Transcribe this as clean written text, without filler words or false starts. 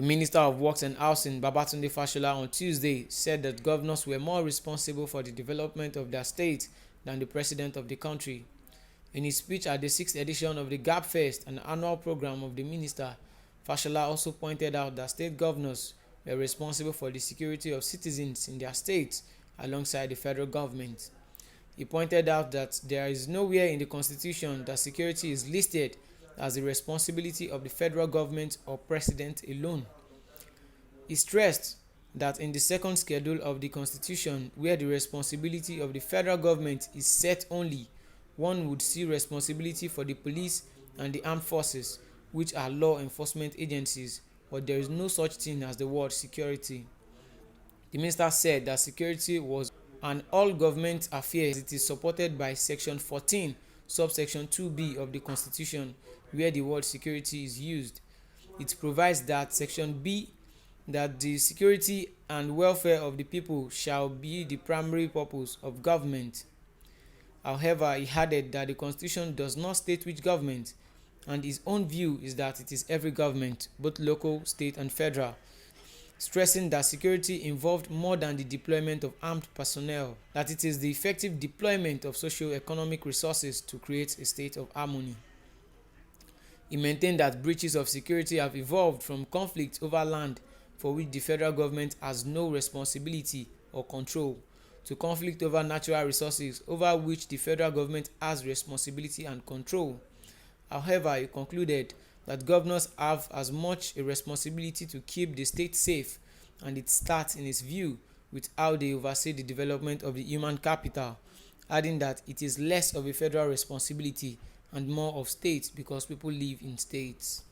The Minister of Works and Housing, Babatunde Fashola, on Tuesday said that governors were more responsible for the development of their state than the president of the country. In his speech at the 6th edition of the Gap Fest, an annual program of the minister, Fashola also pointed out that state governors were responsible for the security of citizens in their states alongside the federal government. He pointed out that there is nowhere in the Constitution that security is listed as the responsibility of the federal government or president alone. He stressed that in the second schedule of the Constitution, where the responsibility of the federal government is set only, one would see responsibility for the police and the armed forces, which are law enforcement agencies, but there is no such thing as the word security. The minister said that security was an all-government affair. It is supported by Section 14, subsection 2b of the Constitution, where the word security is used. It provides that Section B, that the security and welfare of the people shall be the primary purpose of government. However, he added that the Constitution does not state which government, and his own view is that it is every government, both local, state, and federal, stressing that security involved more than the deployment of armed personnel, that it is the effective deployment of socio-economic resources to create a state of harmony. He maintained that breaches of security have evolved from conflict over land for which the federal government has no responsibility or control, to conflict over natural resources over which the federal government has responsibility and control. However, he concluded that governors have as much a responsibility to keep the state safe, and it starts, in his view, with how they oversee the development of the human capital, adding that it is less of a federal responsibility and more of states because people live in states.